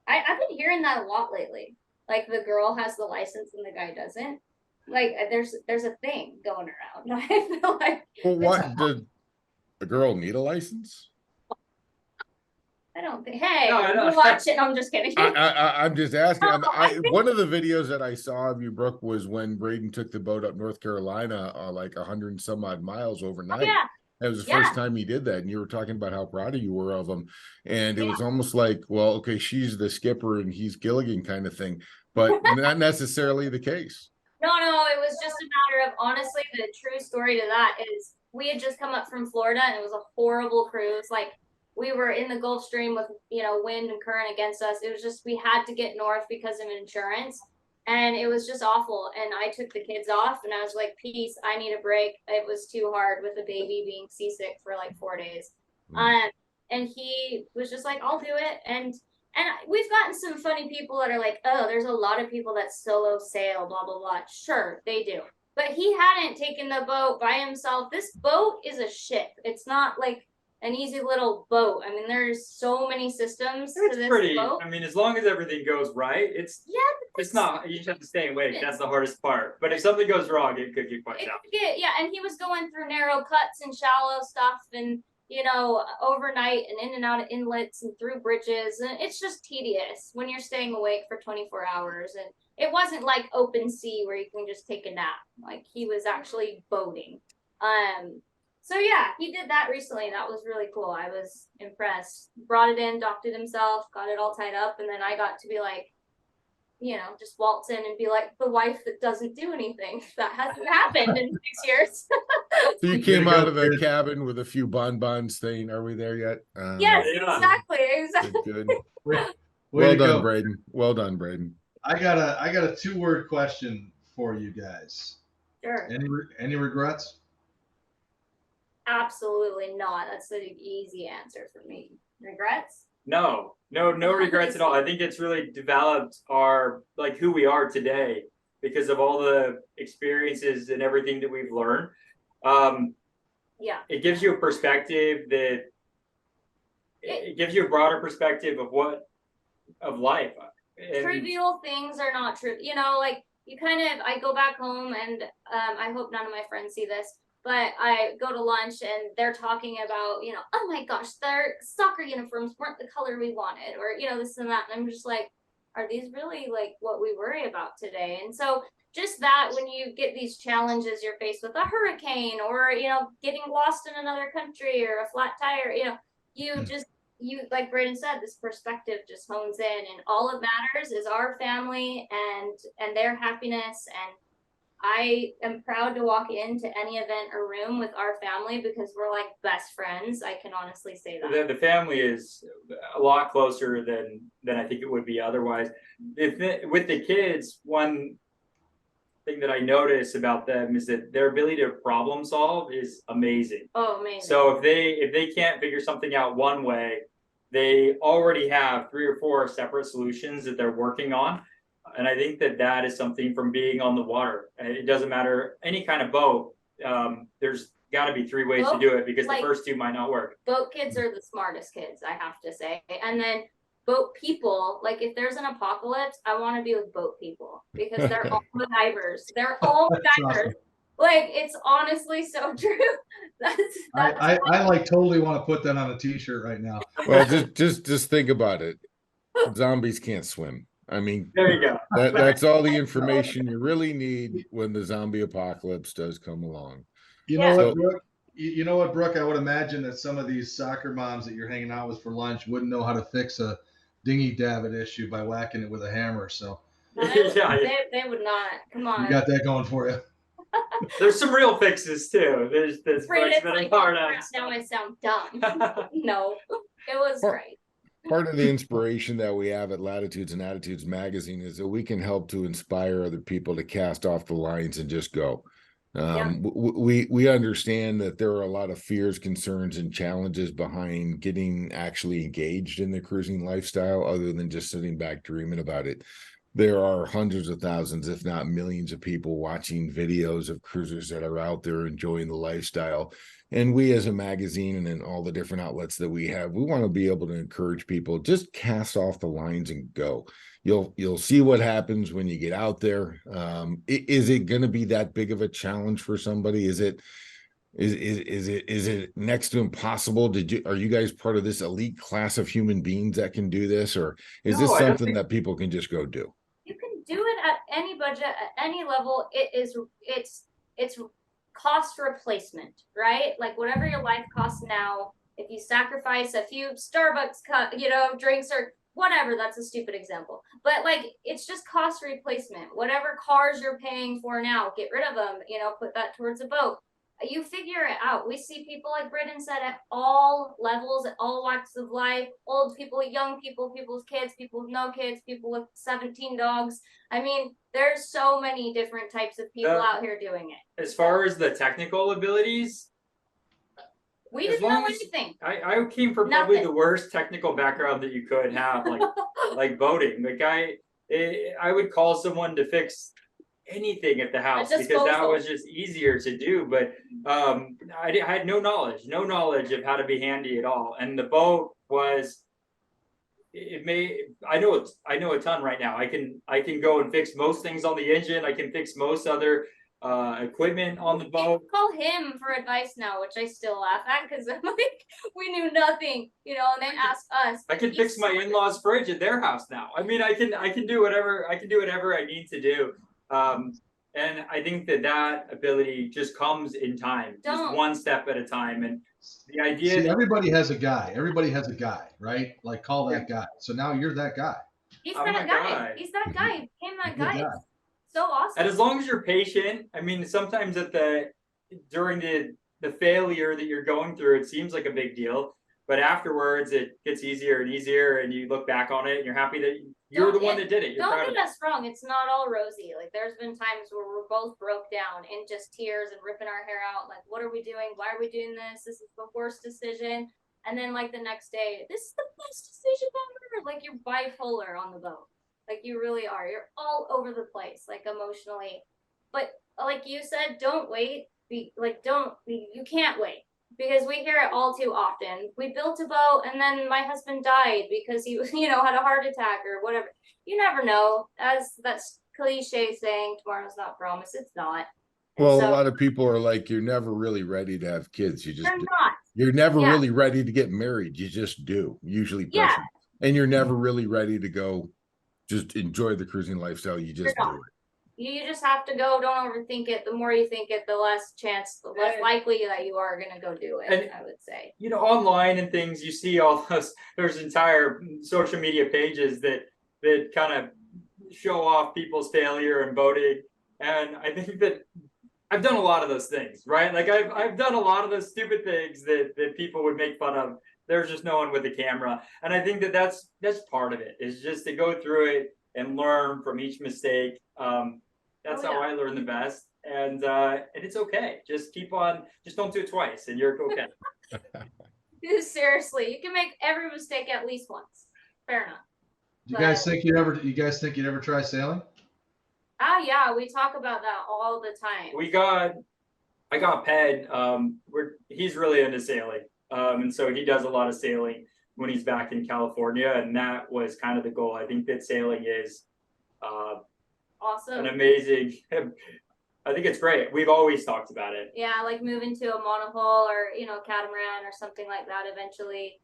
I've been hearing that a lot lately. like the girl has the license and the guy doesn't. Like there's a thing going around. I feel like Well, what did a girl need a license? I don't think. Hey, No, I know. we'll watch it. No, I'm just kidding. I'm just asking. No, I think- One of the videos that I saw of you, Brooke, was when Braden took the boat up North Carolina, like 100 and some odd miles overnight. Yeah. It was the Yeah. first time he did that, and you were talking about how proud of you were of him. And it Yeah. was almost like, well, okay, she's the skipper and he's Gilligan kind of thing, but not necessarily the case. No, it was just a matter of, honestly, the true story to that is we had just come up from Florida and it was a horrible cruise. Like we were in the Gulf Stream with, wind and current against us. It was just, we had to get north because of insurance and it was just awful. And I took the kids off and I was like, peace, I need a break. It was too hard with the baby being seasick for like 4 days. And he was just like, I'll do it. And we've gotten some funny people that are like, oh, there's a lot of people that solo sail, blah, blah, blah. Sure, they do. But he hadn't taken the boat by himself. This boat is a ship. It's not like an easy little boat. I mean, there's so many systems to this boat. I mean, as long as everything goes right, it's not, you just have to stay awake. That's the hardest part. But if something goes wrong, it could get quite challenging. Yeah, and he was going through narrow cuts and shallow stuff and overnight and in and out of inlets and through bridges. And it's just tedious when you're staying awake for 24 hours. And it wasn't like open sea where you can just take a nap. Like he was actually boating. So yeah, he did that recently. That was really cool. I was impressed. Brought it in, docked it himself, got it all tied up. And then I got to be like, just waltz in and be like the wife that doesn't do anything. That hasn't happened in 6 years. So you came out of the cabin with a few bonbons saying, are we there yet? Yes, Yeah. exactly. Good. Way to go. Braden. Well done, Braden. I got a 2-word question for you guys. Sure. Any regrets? Absolutely not. That's an easy answer for me. Regrets? No regrets at all. I think it's really developed who we are today because of all the experiences and everything that we've learned. Yeah. It gives you a perspective it gives you a broader perspective of life. And trivial things are not true. I go back home and I hope none of my friends see this, but I go to lunch and they're talking about, oh my gosh, their soccer uniforms weren't the color we wanted, or, this and that. And I'm just like, are these really like what we worry about today? And so just that when you get these challenges, you're faced with a hurricane or, getting lost in another country or a flat tire, you like Braden said, this perspective just hones in, and all it matters is our family and their happiness. And I am proud to walk into any event or room with our family because we're like best friends. I can honestly say that. The family is a lot closer than I think it would be otherwise. With the kids, one thing that I notice about them is that their ability to problem solve is amazing. Oh, amazing. So if they can't figure something out one way, they already have 3 or 4 separate solutions that they're working on. And I think that is something from being on the water. It doesn't matter any kind of boat. There's got to be 3 ways to do it because the first 2 might not work. Boat kids are the smartest kids, I have to say. And then boat people, like if there's an apocalypse, I want to be with boat people because they're all the divers. They're all the divers. Like it's honestly so true. I like totally want to put that on a t-shirt right now. Well, just think about it. Zombies can't swim. I mean, there you go. That's all the information you really need when the zombie apocalypse does come along. You know what, Brooke? You know what, Brooke? I would imagine that some of these soccer moms that you're hanging out with for lunch wouldn't know how to fix a dinghy davit issue by whacking it with a hammer. So they would not. Come on. You got that going for you. There's some real fixes too. There's now I sound dumb. No, it was great. Part of the inspiration that we have at Latitudes and Attitudes magazine is that we can help to inspire other people to cast off the lines and just go. We understand that there are a lot of fears, concerns, and challenges behind getting actually engaged in the cruising lifestyle other than just sitting back dreaming about it. there are hundreds of thousands, if not millions of people watching videos of cruisers that are out there enjoying the lifestyle. And we as a magazine and in all the different outlets that we have, we want to be able to encourage people, just cast off the lines and go. You'll see what happens when you get out there. Is it going to be that big of a challenge for somebody? Is it next to impossible? Are you guys part of this elite class of human beings that can do this, or is No, this I don't something think- that people can just go do? You can do it at any budget, at any level. It's cost replacement, right? Like whatever your life costs now, if you sacrifice a few Starbucks drinks or whatever, that's a stupid example. But like it's just cost replacement. Whatever cars you're paying for now, get rid of them, put that towards a boat. You figure it out. We see people, like Braden said, at all levels, at all walks of life, old people, young people, people's kids, people with no kids, people with 17 dogs. I mean, there's so many different types of people out here doing it. As far as the technical abilities, We as didn't know long as- anything. I came from probably Nothing. the worst technical background that you could have, like boating. Like I would call someone to fix anything at the house because that disposal. was just easier to do. But I had no knowledge of how to be handy at all. And the boat was, I know a ton right now. I can go and fix most things on the engine. I can fix most other equipment on the boat. People call him for advice now, which I still laugh at because I'm like, we knew nothing, and they ask us. I can fix my in-laws' fridge at their house now. I mean, I can do whatever I need to do. And I think that ability just comes in time, just one step at a time. And the idea See, everybody has a guy, right? Like call that guy. So now you're that guy. He's I'm that that guy. guy. He's that guy. He became that You're guy. that It's so awesome. and as long as you're patient, I mean, sometimes during the failure that you're going through, it seems like a big deal. But afterwards, it gets easier and easier, and you look back on it, and you're happy that you're the one that did it. You're proud Don't of get it. us wrong. It's not all rosy. Like there's been times where we're both broke down in just tears and ripping our hair out. Like, what are we doing? Why are we doing this? This is the worst decision. And then like the next day, this is the best decision ever. Like you're bipolar on the boat. Like you really are. You're all over the place, like emotionally. But like you said, don't wait. You can't wait. Because we hear it all too often. We built a boat and then my husband died because he was, had a heart attack or whatever. You never know. As that's cliche saying, tomorrow's not promised. It's not. And Well, so, a lot of people are like, you're never really ready to have kids. You just they're do. not. You're never Yeah. really ready to get married. You just do. Usually, Yeah. person. And you're never really ready to go. Just enjoy the cruising lifestyle. You just You're do not. it. You just have to go. Don't overthink it. The more you think it, the less likely that you are going to go do it, And- I would say. Online and things, you see all those, there's entire social media pages that kind of show off people's failure and boating. And I think that I've done a lot of those things, right? Like I've done a lot of those stupid things that people would make fun of. There's just no one with a camera. And I think that's part of it, is just to go through it and learn from each mistake. That's how I learn the best. And it's okay. Just keep on, just don't do it twice and you're okay. Seriously, you can make every mistake at least once. Fair enough. You guys think you'd ever try sailing? Yeah, we talk about that all the time. I got Ped. He's really into sailing. And so he does a lot of sailing when he's back in California. And that was kind of the goal. I think that sailing is Awesome. an amazing, I think it's great. We've always talked about it. Yeah, like moving to a monohull or catamaran or something like that eventually.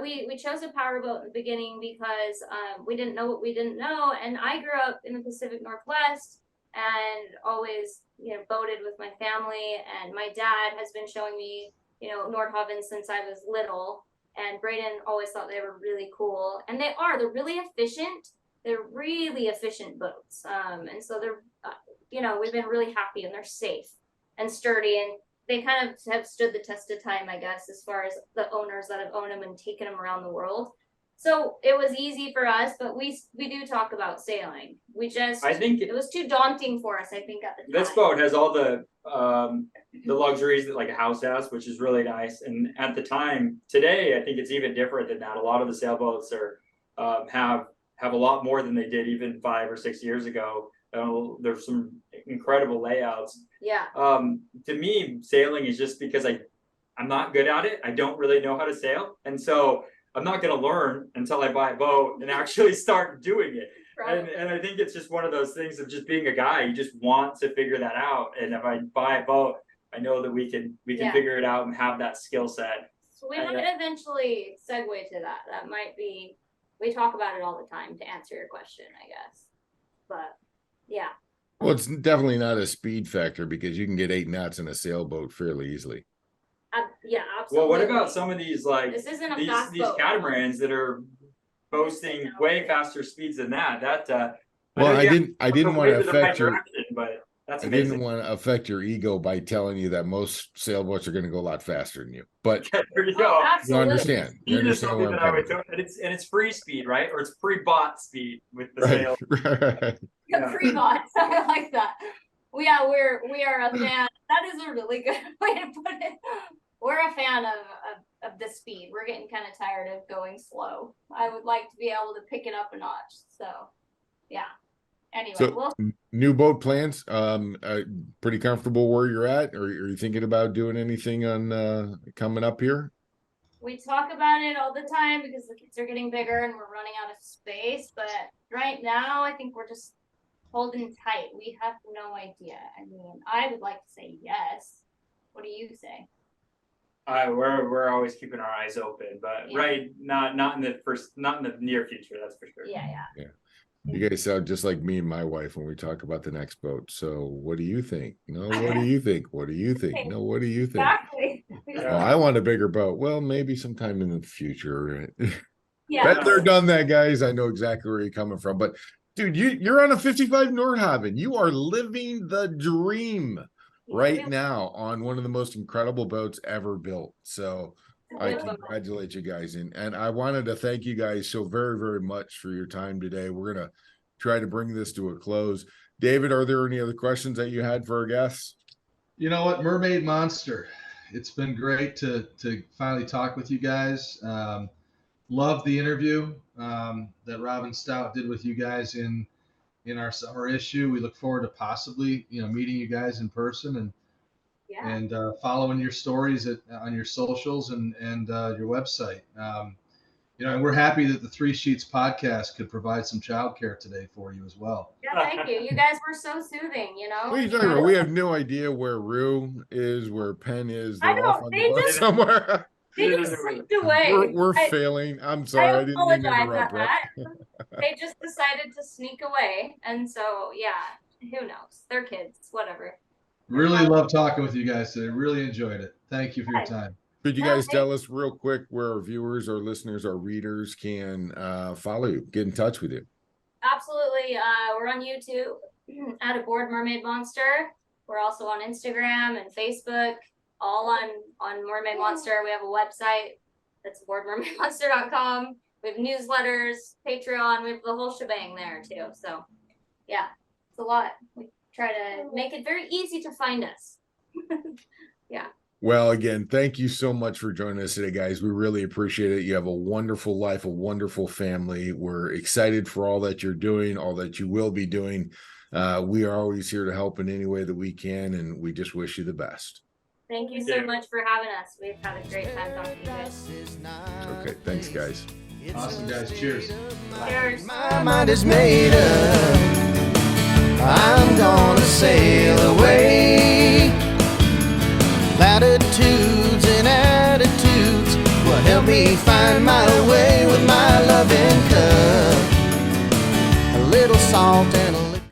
We chose a powerboat in the beginning because we didn't know what we didn't know, and I grew up in the Pacific Northwest and always boated with my family, and my dad has been showing me Nordhaven since I was little, and Braden always thought they were really cool, and they're really efficient. They're really efficient boats, and so they're we've been really happy, and they're safe and sturdy, and they kind of have stood the test of time, I guess, as far as the owners that have owned them and taken them around the world. So it was easy for us, but we do talk about sailing. I think it was too daunting for us, I think, at the time. this boat has all the luxuries that like a house has, which is really nice. And at the time, today, I think it's even different than that. A lot of the sailboats have have a lot more than they did even 5 or 6 years ago. There's some incredible layouts. Yeah. To me, sailing is just because I'm not good at it. I don't really know how to sail, and so I'm not going to learn until I buy a boat and actually start doing it. And I think it's just one of those things of just being a guy. You just want to figure that out. And if I buy a boat, I know that we can figure it out and have that skill set. So we might eventually segue to that. That might be, we talk about it all the time to answer your question, I guess. But yeah. Well, it's definitely not a speed factor because you can get 8 knots in a sailboat fairly easily. Yeah, absolutely. Well, what about some of these this isn't a fast these boat. catamarans that are boasting way faster speeds than that? Well, I didn't want to affect your, but that's I amazing. didn't want to affect your ego by telling you that most sailboats are going to go a lot faster than you. But There you Oh, go. you absolutely. understand. You Speed is understand something where that I'm I would coming do, and it's free speed, right? Or it's pre-bought speed with the from. sail. Right. Yeah, pre-bought. I like that. We are a fan. That is a really good way to put it. We're a fan of the speed. We're getting kind of tired of going slow. I would like to be able to pick it up a notch. So, yeah. Anyway, So new boat plans, pretty comfortable where you're at, or are you thinking about doing anything on coming up here? we talk about it all the time because the kids are getting bigger and we're running out of space. But right now, I think we're just holding tight. We have no idea. I mean, I would like to say yes. What do you say? We're always keeping our eyes open, but Yeah. not in the near future, that's for sure. Yeah. You guys sound just like me and my wife when we talk about the next boat. So what do you think? No, what do you think? What do you think? No, what do you think? Exactly. Oh, I want a bigger boat. Well, maybe sometime in the future. Yeah. Been there, done that, guys. I know exactly where you're coming from. But dude, you're on a 55 Nordhaven. You are living the dream right now on one of the most incredible boats ever built. So I congratulate you guys. And I wanted to thank you guys so very, very much for your time today. We're going to try to bring this to a close. David, are there any other questions that you had for our guests? You know what, Mermaid Monster, it's been great to finally talk with you guys. Love the interview that Robin Stout did with you guys in our summer issue. We look forward to possibly meeting you guys in person and following your stories on your socials and your website. And we're happy that the Three Sheets podcast could provide some childcare today for you as well. Yeah, thank you. You guys were so soothing, What are you talking about? We have no idea where Rue is, where Penn is. They're off on the boat somewhere. They just slipped away. We're failing. I'm sorry. I didn't mean to interrupt. They just decided to sneak away. And so, who knows? They're kids, whatever. Really love talking with you guys today. Really enjoyed it. Thank you for your time. Could you guys tell us real quick where our viewers, our listeners, our readers can follow you, get in touch with you? Absolutely. We're on YouTube at Aboard Mermaid Monster. We're also on Instagram and Facebook, all on Mermaid Monster. We have a website that's aboardmermaidmonster.com. We have newsletters, Patreon. We have the whole shebang there too. So, yeah, it's a lot. We try to make it very easy to find us. Yeah. Well, again, thank you so much for joining us today, guys. We really appreciate it. You have a wonderful life, a wonderful family. We're excited for all that you're doing, all that you will be doing. We are always here to help in any way that we can, and we just wish you the best. Thank you so much for having us. We've had a great time talking to you guys. Okay, thanks, guys. Awesome, guys. Cheers. Cheers. My mind is made up. I'm gonna sail away. Latitudes and attitudes will help me find my way with my loving cup. A little salt and a